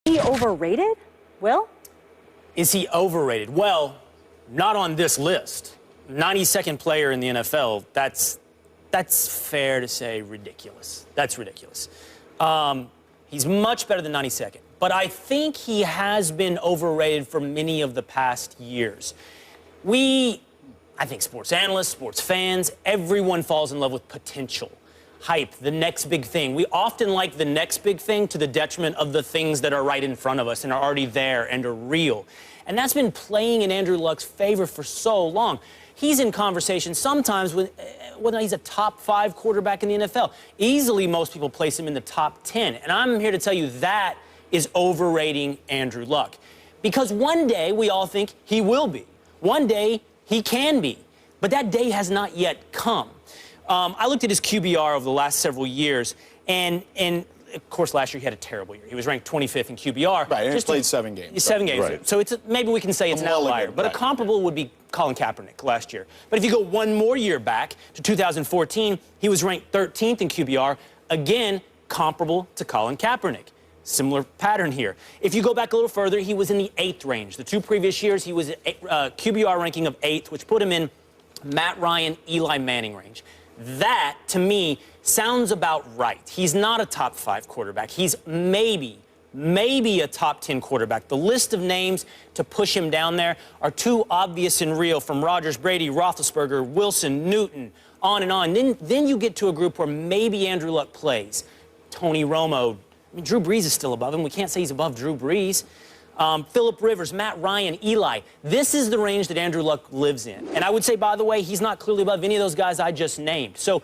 Is he overrated, Will? Is he overrated? Well, not on this list. 92nd player in the NFL, that's fair to say ridiculous. That's ridiculous. He's much better than 92nd. But I think he has been overrated for many of the past years. I think sports analysts, sports fans, everyone falls in love with potential, hype, the next big thing. We often like the next big thing to the detriment of the things that are right in front of us and are already there and are real. And that's been playing in Andrew Luck's favor for so long. He's in conversation sometimes with whether he's a top 5 quarterback in the NFL. Easily, most people place him in the top 10. And I'm here to tell you that is overrating Andrew Luck. Because one day we all think he will be. One day he can be. But that day has not yet come. I looked at his QBR over the last several years, and of course, last year he had a terrible year. He was ranked 25th in QBR. Right, and he's played 7 games. 7 games. Right. So maybe we can say it's an outlier. But a comparable would be Colin Kaepernick last year. But if you go one more year back to 2014, he was ranked 13th in QBR. Again, comparable to Colin Kaepernick. Similar pattern here. If you go back a little further, he was in the 8th range. The 2 previous years, he was at QBR ranking of 8th, which put him in Matt Ryan, Eli Manning range. That, to me, sounds about right. He's not a top 5 quarterback. He's maybe a top 10 quarterback. The list of names to push him down there are too obvious and real, from Rodgers, Brady, Roethlisberger, Wilson, Newton, on and on. Then you get to a group where maybe Andrew Luck plays. Tony Romo. I mean, Drew Brees is still above him. We can't say he's above Drew Brees. Phillip Rivers, Matt Ryan, Eli. This is the range that Andrew Luck lives in. And I would say, by the way, he's not clearly above any of those guys I just named. So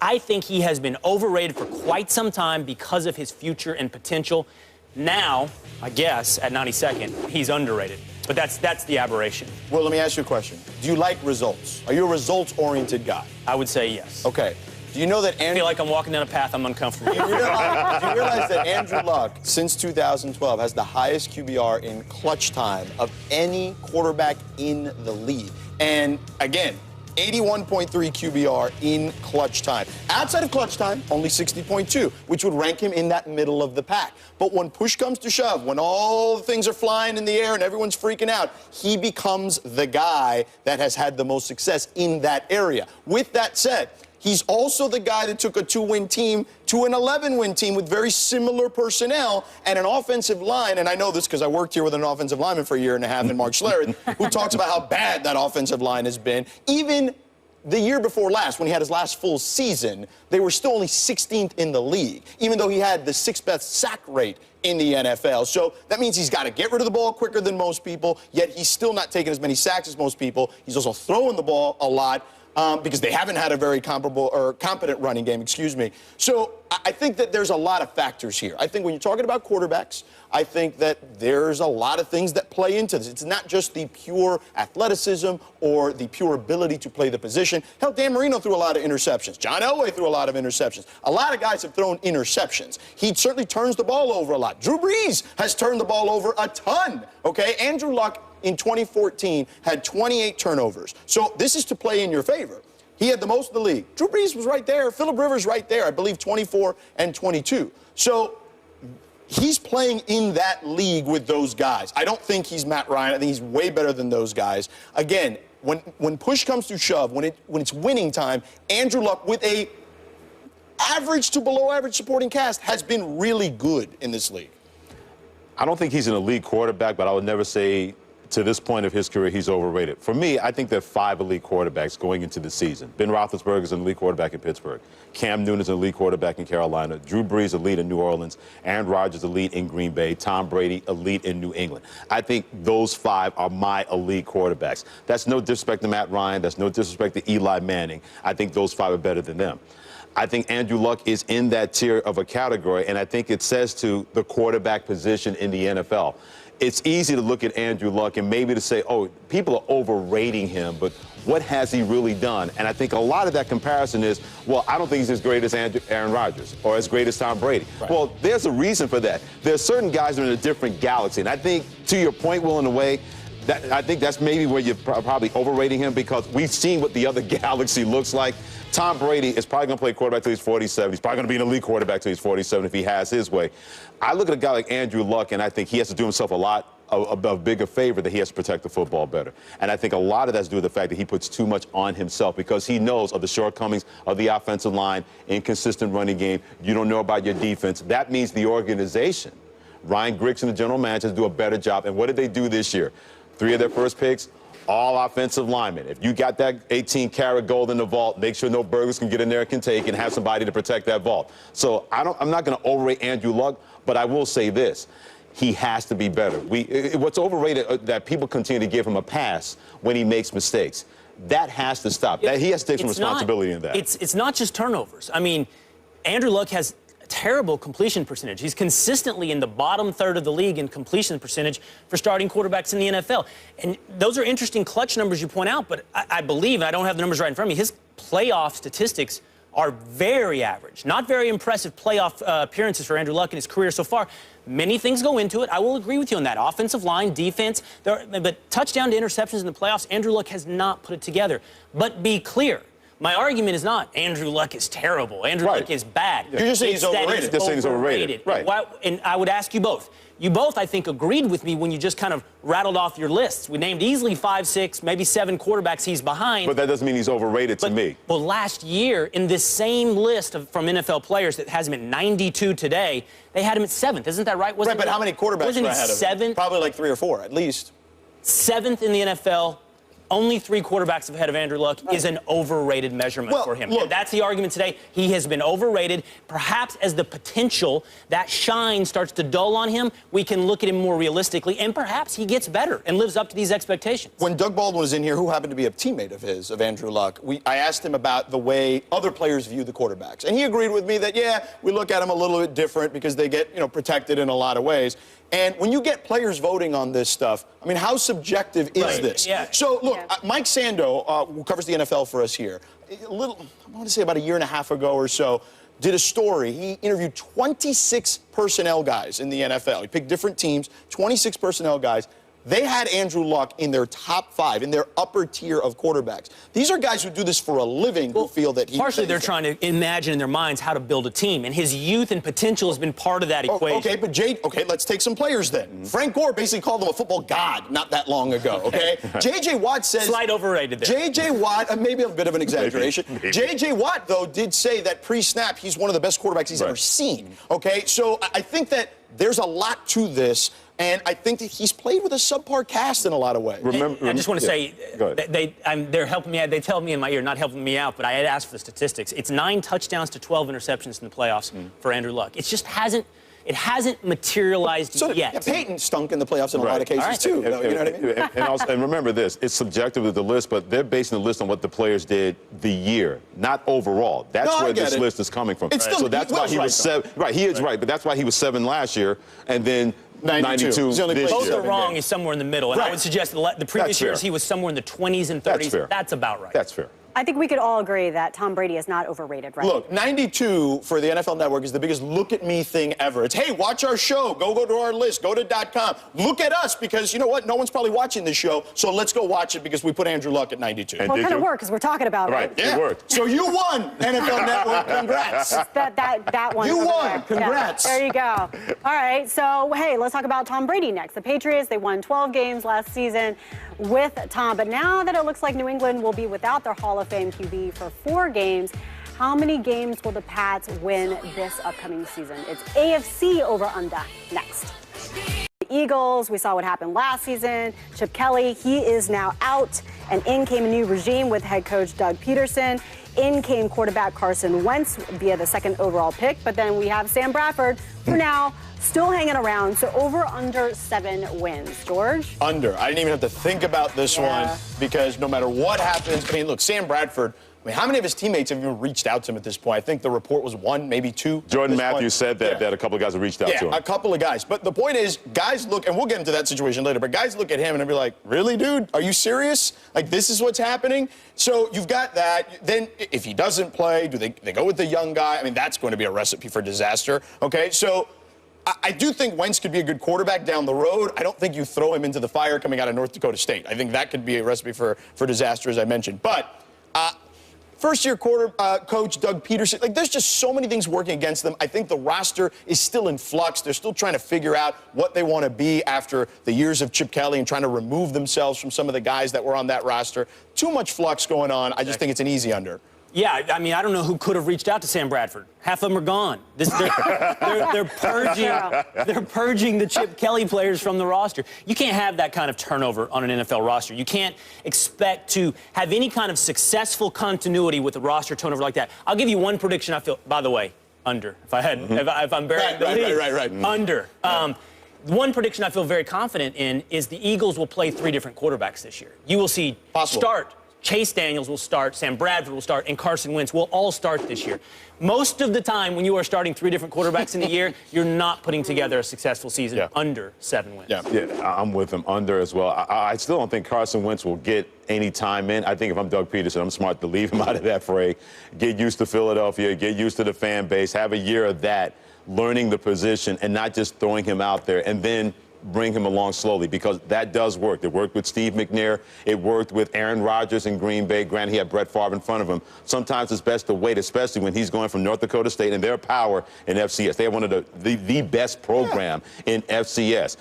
I think he has been overrated for quite some time because of his future and potential. Now, I guess, at 92nd, he's underrated. But that's the aberration. Well, let me ask you a question. Do you like results? Are you a results-oriented guy? I would say yes. Okay. Do you know that Andrew... I feel like I'm walking down a path I'm uncomfortable with. Do you realize that Andrew Luck, since 2012, has the highest QBR in clutch time of any quarterback in the league? And, again, 81.3 QBR in clutch time. Outside of clutch time, only 60.2, which would rank him in that middle of the pack. But when push comes to shove, when all the things are flying in the air and everyone's freaking out, he becomes the guy that has had the most success in that area. With that said, he's also the guy that took a 2-win team to an 11-win team with very similar personnel and an offensive line. And I know this because I worked here with an offensive lineman for a year and a half in Mark Schlereth, who talks about how bad that offensive line has been. Even the year before last, when he had his last full season, they were still only 16th in the league, even though he had the 6th best sack rate in the NFL. So that means he's got to get rid of the ball quicker than most people, yet he's still not taking as many sacks as most people. He's also throwing the ball a lot. Because they haven't had a very competent running game, So I think that there's a lot of factors here. I think when you're talking about quarterbacks, I think that there's a lot of things that play into this. It's not just the pure athleticism or the pure ability to play the position. Hell, Dan Marino threw a lot of interceptions. John Elway threw a lot of interceptions. A lot of guys have thrown interceptions. He certainly turns the ball over a lot. Drew Brees has turned the ball over a ton, okay? Andrew Luck in 2014 had 28 turnovers. So this is to play in your favor. He had the most in the league. Drew Brees was right there. Phillip Rivers right there, I believe 24 and 22. So he's playing in that league with those guys. I don't think he's Matt Ryan. I think he's way better than those guys. Again, when push comes to shove, when it's winning time, Andrew Luck with a average to below average supporting cast has been really good in this league. I don't think he's an elite quarterback, but I would never say to this point of his career, he's overrated. For me, I think there are 5 elite quarterbacks going into the season. Ben Roethlisberger is an elite quarterback in Pittsburgh. Cam Newton is an elite quarterback in Carolina. Drew Brees, elite in New Orleans. Aaron Rodgers, elite in Green Bay. Tom Brady, elite in New England. I think those 5 are my elite quarterbacks. That's no disrespect to Matt Ryan. That's no disrespect to Eli Manning. I think those 5 are better than them. I think Andrew Luck is in that tier of a category, and I think it says to the quarterback position in the NFL. It's easy to look at Andrew Luck and maybe to say, oh, people are overrating him, but what has he really done? And I think a lot of that comparison is, well, I don't think he's as great as Aaron Rodgers or as great as Tom Brady. Right. Well, there's a reason for that. There are certain guys that are in a different galaxy. And I think, to your point, Will, in a way, I think that's maybe where you're probably overrating him, because we've seen what the other galaxy looks like. Tom Brady is probably going to play quarterback till he's 47. He's probably going to be an elite quarterback till he's 47 if he has his way. I look at a guy like Andrew Luck, and I think he has to do himself a bigger favor, that he has to protect the football better. And I think a lot of that's due to the fact that he puts too much on himself, because he knows of the shortcomings of the offensive line, inconsistent running game. You don't know about your defense. That means the organization, Ryan Grigson, the general manager, do a better job. And what did they do this year? 3 of their first picks, all offensive linemen. If you got that 18-karat gold in the vault, make sure no burglars can get in there and can take, and have somebody to protect that vault. So I'm not going to overrate Andrew Luck, but I will say this. He has to be better. What's overrated, that people continue to give him a pass when he makes mistakes. That has to stop. He has to take some responsibility in that. It's not just turnovers. I mean, Andrew Luck has terrible completion percentage. He's consistently in the bottom third of the league in completion percentage for starting quarterbacks in the NFL. And those are interesting clutch numbers you point out, but I believe, and I don't have the numbers right in front of me, his playoff statistics are very average. Not very impressive playoff appearances for Andrew Luck in his career so far. Many things go into it. I will agree with you on that. Offensive line, defense, but touchdown to interceptions in the playoffs, Andrew Luck has not put it together. But be clear, my argument is not Andrew Luck is terrible. Andrew Luck is bad. You're just saying he's overrated. Just saying he's overrated. Right. And I would ask you both. You both, I think, agreed with me when you just kind of rattled off your lists. We named easily 5, 6, maybe 7 quarterbacks he's behind. But that doesn't mean he's overrated to me. Well, last year, in this same list from NFL players that has him at 92 today, they had him at 7th. Isn't that right? Right, but how many quarterbacks were ahead of him? 7th? Probably like 3 or 4, at least. 7th in the NFL. Only 3 quarterbacks ahead of Andrew Luck is an overrated measurement for him. Look, and that's the argument today. He has been overrated. Perhaps as the potential, that shine starts to dull on him, we can look at him more realistically, and perhaps he gets better and lives up to these expectations. When Doug Baldwin was in here, who happened to be a teammate of his, of Andrew Luck, I asked him about the way other players view the quarterbacks. And he agreed with me that, yeah, we look at them a little bit different because they get, protected in a lot of ways. And when you get players voting on this stuff, I mean, how subjective is this? Yeah. So, look, Mike Sando, who covers the NFL for us here, I want to say about 1.5 years ago or so, did a story. He interviewed 26 personnel guys in the NFL. He picked different teams, 26 personnel guys. They had Andrew Luck in their top 5, in their upper tier of quarterbacks. These are guys who do this for a living, who feel that he... Partially, they're trying to imagine in their minds how to build a team, and his youth and potential has been part of that equation. Okay, let's take some players then. Frank Gore basically called him a football god not that long ago, okay? J.J. Watt says... Slight overrated there. J.J. Watt, maybe a bit of an exaggeration. Maybe. J.J. Watt, though, did say that pre-snap he's one of the best quarterbacks he's ever seen, okay? So I think that there's a lot to this. And I think that he's played with a subpar cast in a lot of ways. I just want to say, they're helping me. They tell me in my ear, not helping me out, but I had asked for the statistics. It's 9 touchdowns to 12 interceptions in the playoffs for Andrew Luck. It just hasn't materialized yet. Yeah, Peyton stunk in the playoffs in a lot of cases, too. You know what I mean? And remember this, it's subjective with the list, but they're basing the list on what the players did the year, not overall. That's where this list is coming from. So that's why he was 7. Right, he is right, but that's why he was 7 last year, and then 92 this Both year. are wrong. He's somewhere in the middle. And I would suggest the previous years he was somewhere in the 20s and 30s. That's fair. That's about right. That's fair. I think we could all agree that Tom Brady is not overrated, right? Look, 92 for the NFL Network is the biggest look-at-me thing ever. It's, hey, watch our show. Go to our list. Go to .com. Look at us because, you know what? No one's probably watching this show, so let's go watch it because we put Andrew Luck at 92. Well, it kind of worked because we're talking about it. Right, yeah. It worked. So you won, NFL Network. Congrats. That one. You won. Congrats. Yeah, there you go. All right, so, hey, let's talk about Tom Brady next. The Patriots, they won 12 games last season with Tom, but now that it looks like New England will be without their Hall of Fame QB for 4 games, how many games will the Pats win this upcoming season? It's AFC over-under next. The Eagles, we saw what happened last season. Chip Kelly, he is now out, and in came a new regime with head coach Doug Peterson. In came quarterback Carson Wentz via the 2nd overall pick, but then we have Sam Bradford for now still hanging around, so over under 7 wins. George? Under. I didn't even have to think about this one because no matter what happens, I mean, look, Sam Bradford, I mean, how many of his teammates have even reached out to him at this point? I think the report was 1, maybe 2. Jordan Matthews said that a couple of guys have reached out to him. Yeah, a couple of guys. But the point is, guys look, and we'll get into that situation later, but guys look at him and they'll be like, really, dude? Are you serious? Like, this is what's happening? So you've got that. Then if he doesn't play, do they go with the young guy? I mean, that's going to be a recipe for disaster. Okay, so I do think Wentz could be a good quarterback down the road. I don't think you throw him into the fire coming out of North Dakota State. I think that could be a recipe for disaster, as I mentioned. But first-year coach Doug Peterson, like, there's just so many things working against them. I think the roster is still in flux. They're still trying to figure out what they want to be after the years of Chip Kelly and trying to remove themselves from some of the guys that were on that roster. Too much flux going on. I just think it's an easy under. Yeah, I mean, I don't know who could have reached out to Sam Bradford. Half of them are gone. They're purging the Chip Kelly players from the roster. You can't have that kind of turnover on an NFL roster. You can't expect to have any kind of successful continuity with a roster turnover like that. I'll give you one prediction. I feel, by the way, under. If I'm burying the lead, right. under. One prediction I feel very confident in is the Eagles will play 3 different quarterbacks this year. You will see start. Chase Daniels will start, Sam Bradford will start, and Carson Wentz will all start this year. Most of the time, when you are starting 3 different quarterbacks in the year, you're not putting together a successful season under 7 wins. Yeah, I'm with him under as well. I still don't think Carson Wentz will get any time in. I think if I'm Doug Peterson, I'm smart to leave him out of that fray. Get used to Philadelphia, get used to the fan base, have a year of that, learning the position, and not just throwing him out there, and then bring him along slowly, because that does work. It worked with Steve McNair. It worked with Aaron Rodgers in Green Bay. Granted, he had Brett Favre in front of him. Sometimes it's best to wait, especially when he's going from North Dakota State and their power in FCS. They have one of the best program in FCS.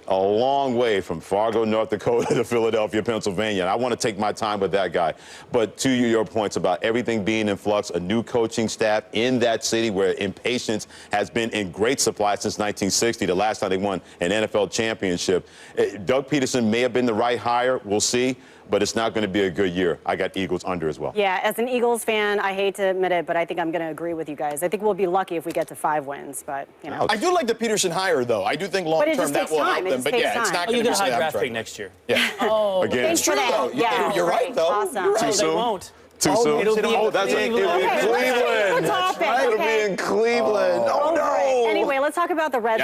A long way from Fargo, North Dakota to Philadelphia, Pennsylvania. And I want to take my time with that guy. But to your points about everything being in flux, a new coaching staff in that city where impatience has been in great supply since 1960, the last time they won an NFL championship. Doug Peterson may have been the right hire. We'll see. But it's not going to be a good year. I got Eagles under as well. Yeah, as an Eagles fan, I hate to admit it, but I think I'm going to agree with you guys. I think we'll be lucky if we get to 5 wins, but, you know. I do like the Peterson hire, though. I do think long-term that will help them. But, yeah, it's not going to be a high draft pick next year. Yeah. Again. It's true, though. Yeah, you're right, though. Awesome. You're right. Too soon? They won't. Too soon? It'll be in Cleveland. Okay, let's change the topic, It'll okay? be in Cleveland. Oh, no. Anyway, let's talk about the Red